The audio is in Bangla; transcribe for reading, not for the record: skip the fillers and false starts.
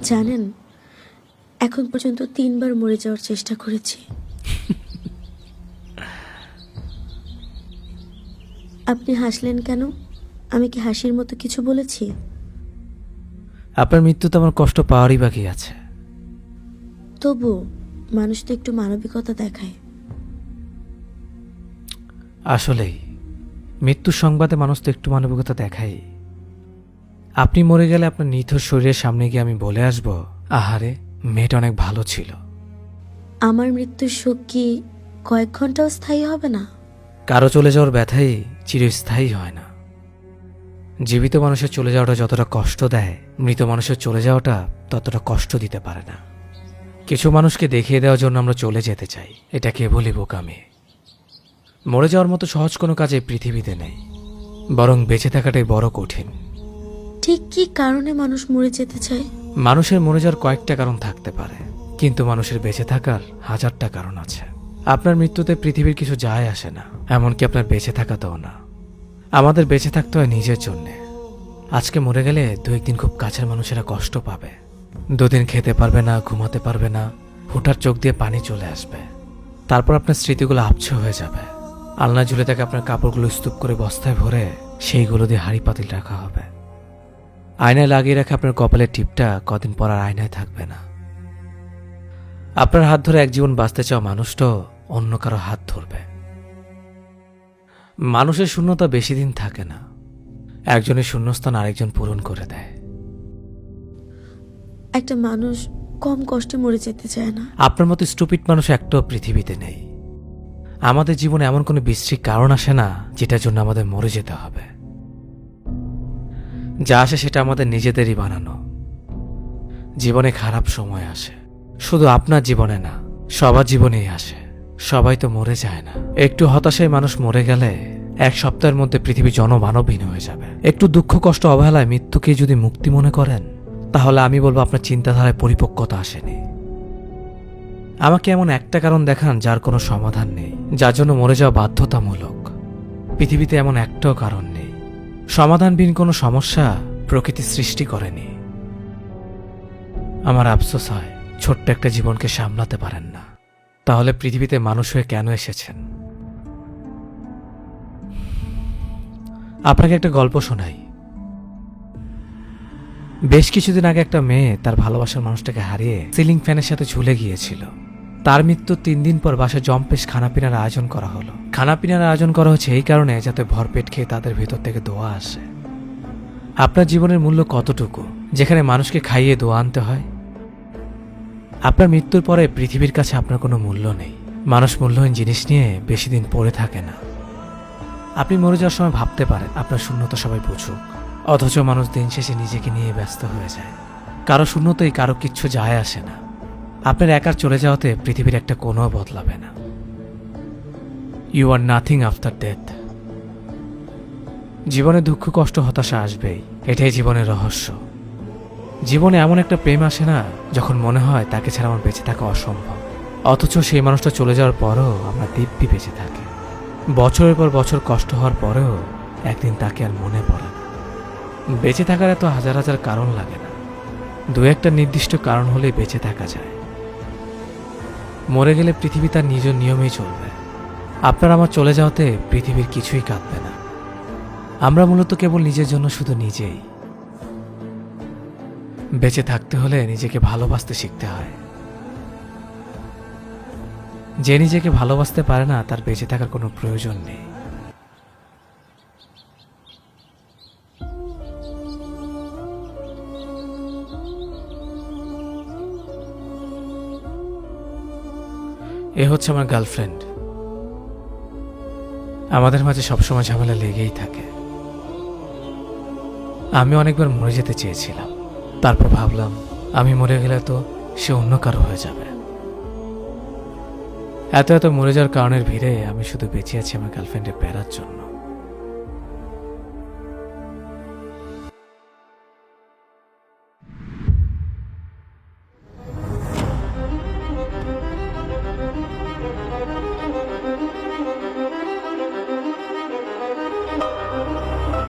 জানেন, এখন পর্যন্ত 3বার মরে যাওয়ার চেষ্টা করেছি। আপনি হাসলেন কেন? আমি কি হাসির মতো কিছু বলেছি? আপনার মৃত্যুতে আমার কষ্ট পাওয়ারই বাকি আছে। তবু মানুষ তো একটু মানবিকতা দেখায়। আসলেই মৃত্যুর সংবাদে মানুষ তো একটু মানবিকতা দেখায়। আপনি মরে গেলে আপনার নিথর শরীরের সামনে গিয়ে আমি বলে আসব, আহারে মেয়েটা অনেক ভালো ছিল। আমার মৃত্যুর শোক কি কয়েক ঘন্টাও স্থায়ী হবে না? কারো চলে যাওয়ার ব্যথাই চিরস্থায়ী হয় না। জীবিত মানুষের চলে যাওয়াটা যতটা কষ্ট দেয়, মৃত মানুষের চলে যাওয়াটা ততটা কষ্ট দিতে পারে না। কিছু মানুষকে দেখিয়ে দেওয়ার জন্য আমরা চলে যেতে চাই, এটা কেবলই বোকামি। মরে যাওয়ার মতো সহজ কোনো কাজ এই পৃথিবীতে নেই, বরং বেঁচে থাকাটাই বড় কঠিন। ঠিক কি কারণে মানুষ মরে যেতে চায়? মানুষের মরে যাওয়ার কয়েকটা কারণ থাকতে পারে, কিন্তু মানুষের বেঁচে থাকার হাজারটা কারণ আছে। আপনার মৃত্যুতে পৃথিবীর কিছু যায় আসে না, এমনকি আপনার বেঁচে থাকাতেও না। আমাদের বেঁচে থাকতে হয় নিজের জন্যে। আজকে মরে গেলে 2-1 দিন খুব কাছের মানুষেরা কষ্ট পাবে। 2 দিন খেতে পারবে না, ঘুমাতে পারবে না, হুটার চোখ দিয়ে পানি চলে আসবে। তারপর আপনার স্মৃতিগুলো আবছা হয়ে যাবে। আলনা ঝুলে থেকে আপনার কাপড়গুলো স্তূপ করে বস্তায় ভরে সেইগুলো দিয়ে হাঁড়ি পাতিল রাখা হবে। আয়নায় লাগিয়ে রাখা আপনার কপালের টিপটা কদিন পর আর আয়নায় থাকবে না। আপনার হাত ধরে এক জীবন বাঁচতে চাওয়া মানুষটাও অন্য কারো হাত ধরবে। মানুষের শূন্যতা বেশি দিন থাকে না, একজনের শূন্যস্থান আরেকজন পূরণ করে দেয়। একটা মানুষ কম কষ্টে মরে যেতে চায় না। আপনার মতো স্টুপিড মানুষ একটাও পৃথিবীতে নেই। আমাদের জীবনে এমন কোনো বিশ্রী কারণ আসে না যেটার জন্য আমাদের মরে যেতে হবে। যা আসে সেটা আমাদের নিজেদেরই বানানো। জীবনে খারাপ সময় আসে, শুধু আপনার জীবনে না, সবার জীবনেই আসে। সবাই তো মরে যায় না। একটু হতাশায় মানুষ মরে গেলে 1 সপ্তাহের মধ্যে পৃথিবী জনমানবহীন হয়ে যাবে। একটু দুঃখ কষ্ট অবহেলায় মৃত্যুকে যদি মুক্তি মনে করেন, তাহলে আমি বলবো আপনার চিন্তাধারায় পরিপক্কতা আসেনি। আমাকে এমন একটা কারণ দেখান যার কোনো সমাধান নেই, যার জন্য মরে যাওয়া বাধ্যতামূলক। পৃথিবীতে এমন একটাও কারণ নেই। সমাধানবিহীন কোনো সমস্যা প্রকৃতি সৃষ্টি করেনি। আমার আফসোস হয় ছোট্ট একটা জীবনকে সামলাতে পারেন না। তাহলে পৃথিবীতে মানুষ হয়ে কেন এসেছেন? আপনাকে একটা গল্প শোনাই। বেশ কিছুদিন আগে একটা মেয়ে তার ভালোবাসার মানুষটাকে হারিয়ে সিলিং ফ্যানের সাথে ঝুলে গিয়েছিল। তার মৃত্যুর 3 দিন পর বাসায় জম্পেশ খানাপিনার আয়োজন করা হলো। খানাপিনার আয়োজন করা হচ্ছে এই কারণে যাতে ভরপেট খেয়ে তাদের ভেতর থেকে দোয়া আসে। আপনার জীবনের মূল্য কতটুকু যেখানে মানুষকে খাইয়ে দোয়া আনতে হয়? আপনার মৃত্যুর পরে পৃথিবীর কাছে আপনার কোনো মূল্য নেই। মানুষ মূল্যহীন জিনিস নিয়ে বেশি দিন পড়ে থাকে না। আপনি মরে যাওয়ার সময় ভাবতে পারেন আপনার শূন্যতা সবাই বুঝুক, অথচ মানুষ দিন শেষে নিজেকে নিয়ে ব্যস্ত হয়ে যায়। কারো শূন্যতাই কারো কিচ্ছু যায় আসে না। আপনার একার চলে যাওয়াতে পৃথিবীর একটা কোণও বদলাবে না। You are nothing after death. জীবনে দুঃখ কষ্ট হতাশা আসবেই, এটাই জীবনের রহস্য। জীবনে এমন একটা প্রেম আসে না যখন মনে হয় তাকে ছাড়া আমার বেঁচে থাকা অসম্ভব, অথচ সেই মানুষটা চলে যাওয়ার পরও আমরা দিব্যি বেঁচে থাকি। বছরের পর বছর কষ্ট হওয়ার পরেও একদিন তাকে আর মনে পড়ে না। বেঁচে থাকার এত হাজার হাজার কারণ লাগে না, 2-1টা নির্দিষ্ট কারণ হলেই বেঁচে থাকা যায়। মরে গেলে পৃথিবী তার নিজ নিয়মেই চলবে। আপনার আমার চলে যাওয়াতে পৃথিবীর কিছুই কাঁদবে না। আমরা মূলত কেবল নিজের জন্য শুধু নিজেই। বেঁচে থাকতে হলে নিজেকে ভালোবাসতে শিখতে হয়। যে নিজেকে ভালোবাসতে পারে না তার বেঁচে থাকার কোনো প্রয়োজন নেই। এ হচ্ছে আমার গার্লফ্রেন্ড। আমাদের মাঝে সবসময় ঝামেলা লেগেই থাকে। আমি অনেকবার মরে যেতে চেয়েছিলাম, তারপর ভাবলাম আমি মরে গেলে তো সে অন্য কারো হয়ে যাবে। এত মরে যাওয়ার কারণের ভিড়ে আমি শুধু বেঁচে আছি আমার গার্লফ্রেন্ডের প্যারার জন্য।